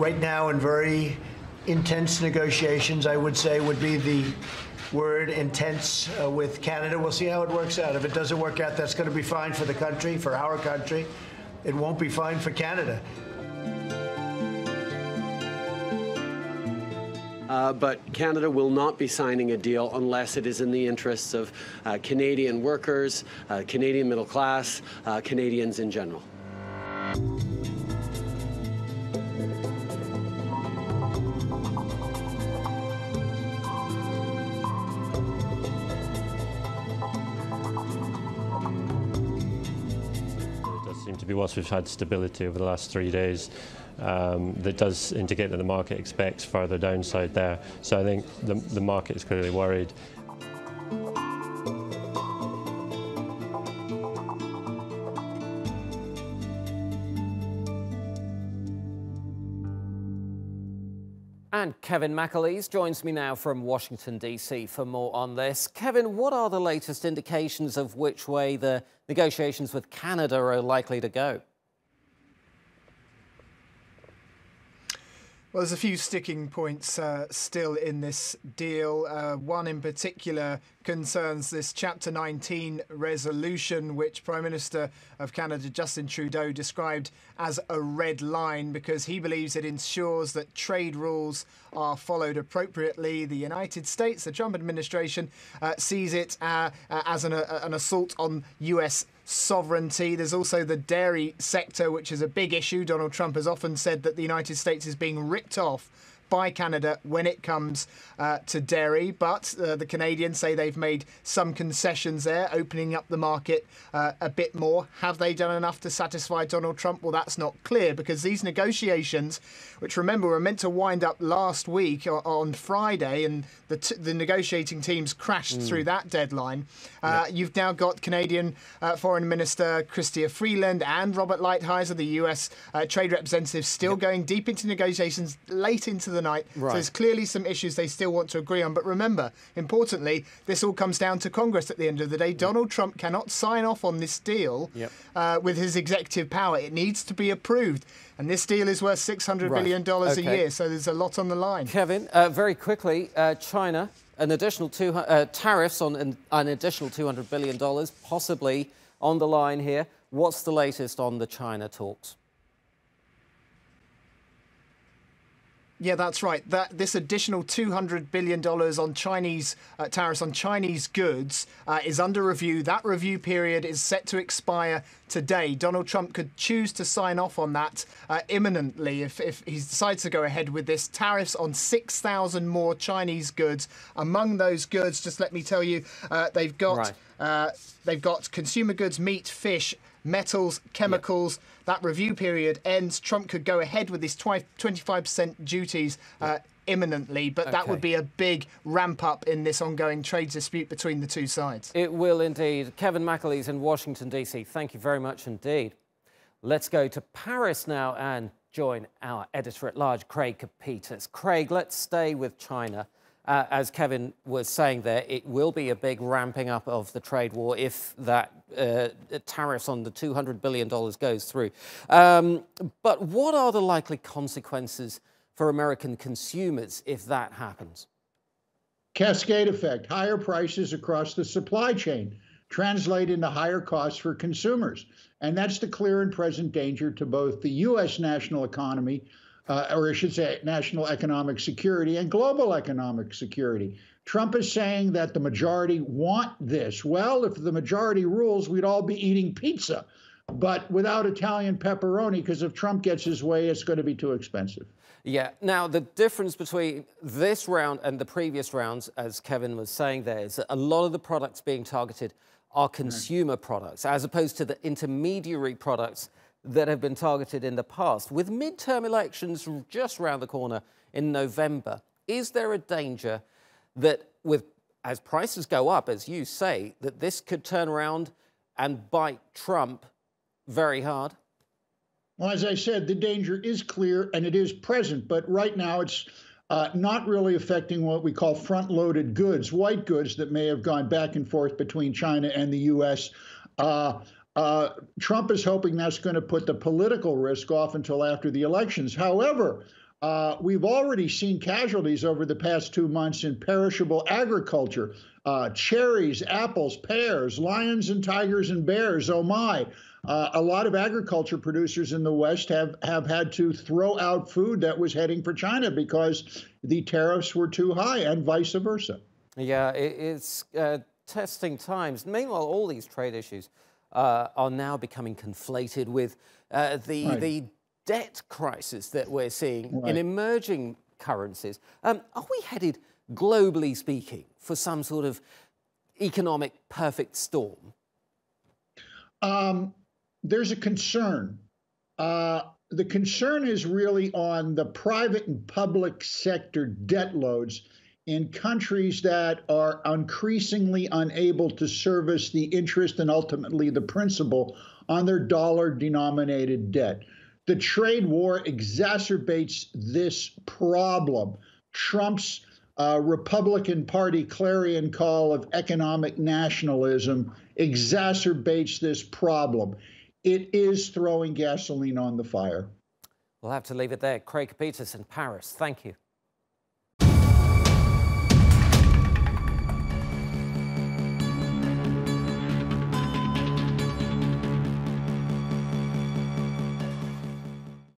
right now in very intense negotiations, I would say, would be the word, intense, with Canada. We'll see how it works out. If it doesn't work out, that's going to be fine for the country, for our country. It won't be fine for Canada. But Canada will not be signing a deal unless it is in the interests of Canadian workers, Canadian middle class, Canadians in general. To be whilst we've had stability over the last 3 days, that does indicate that the market expects further downside there. So I think the market is clearly worried. And Kevin McAleese joins me now from Washington, D.C. for more on this. Kevin, what are the latest indications of which way the negotiations with Canada are likely to go? Well, there's a few sticking points still in this deal. One in particular concerns this Chapter 19 resolution, which Prime Minister of Canada Justin Trudeau described as a red line because he believes it ensures that trade rules are followed appropriately. The United States, the Trump administration, sees it as an assault on US sovereignty. There's also the dairy sector, which is a big issue. Donald Trump has often said that the United States is being ripped off by Canada when it comes to dairy, but the Canadians say they've made some concessions there, opening up the market a bit more. Have they done enough to satisfy Donald Trump? Well, that's not clear because these negotiations, which remember were meant to wind up last week on Friday, and the negotiating teams crashed through that deadline. You've now got Canadian Foreign Minister Chrystia Freeland and Robert Lighthizer, the US trade representative, still going deep into negotiations late into the night. Right. So there's clearly some issues they still want to agree on. But remember, importantly, this all comes down to Congress at the end of the day. Donald Trump cannot sign off on this deal with his executive power. It needs to be approved. And this deal is worth $600 billion a year. So there's a lot on the line. Kevin, very quickly, China, an additional tariffs on an additional $200 billion, possibly on the line here. What's the latest on the China talks? Yeah, that's right. This additional $200 billion on Chinese tariffs on Chinese goods is under review. That review period is set to expire today. Donald Trump could choose to sign off on that imminently if he decides to go ahead with this. Tariffs on 6,000 more Chinese goods. Among those goods, just let me tell you, they've got consumer goods, meat, fish, metals, chemicals. That review period ends. Trump could go ahead with his 25% duties imminently, but that would be a big ramp up in this ongoing trade dispute between the two sides. It will indeed. Kevin McAleese in Washington, D.C. Thank you very much indeed. Let's go to Paris now and join our editor-at-large, Craig Copetas. Craig, let's stay with China. As Kevin was saying there, it will be a big ramping up of the trade war if that tariffs on the $200 billion goes through. But what are the likely consequences for American consumers if that happens? Cascade effect, higher prices across the supply chain translate into higher costs for consumers. And that's the clear and present danger to both the U.S. national economy, or I should say national economic security and global economic security. Trump is saying that the majority want this. Well, if the majority rules, we'd all be eating pizza, but without Italian pepperoni, because if Trump gets his way, it's going to be too expensive. Yeah. Now, the difference between this round and the previous rounds, as Kevin was saying there, is that a lot of the products being targeted are consumer products, as opposed to the intermediary products that have been targeted in the past. With midterm elections just around the corner in November, is there a danger that as prices go up, as you say, that this could turn around and bite Trump very hard? Well, as I said, the danger is clear and it is present, but right now it's not really affecting what we call front-loaded goods, white goods that may have gone back and forth between China and the U.S. Trump is hoping that's going to put the political risk off until after the elections. However, We've already seen casualties over the past 2 months in perishable agriculture, cherries, apples, pears, lions and tigers and bears. Oh my. A lot of agriculture producers in the West have had to throw out food that was heading for China because the tariffs were too high, and vice versa. Yeah, it's testing times. Meanwhile, all these trade issues are now becoming conflated with the debt crisis that we're seeing in emerging currencies. Are we headed, globally speaking, for some sort of economic perfect storm? There's a concern. The concern is really on the private and public sector debt loads in countries that are increasingly unable to service the interest and ultimately the principal on their dollar-denominated debt. The trade war exacerbates this problem. Trump's Republican Party clarion call of economic nationalism exacerbates this problem. It is throwing gasoline on the fire. We'll have to leave it there. Craig Copetas in Paris, thank you.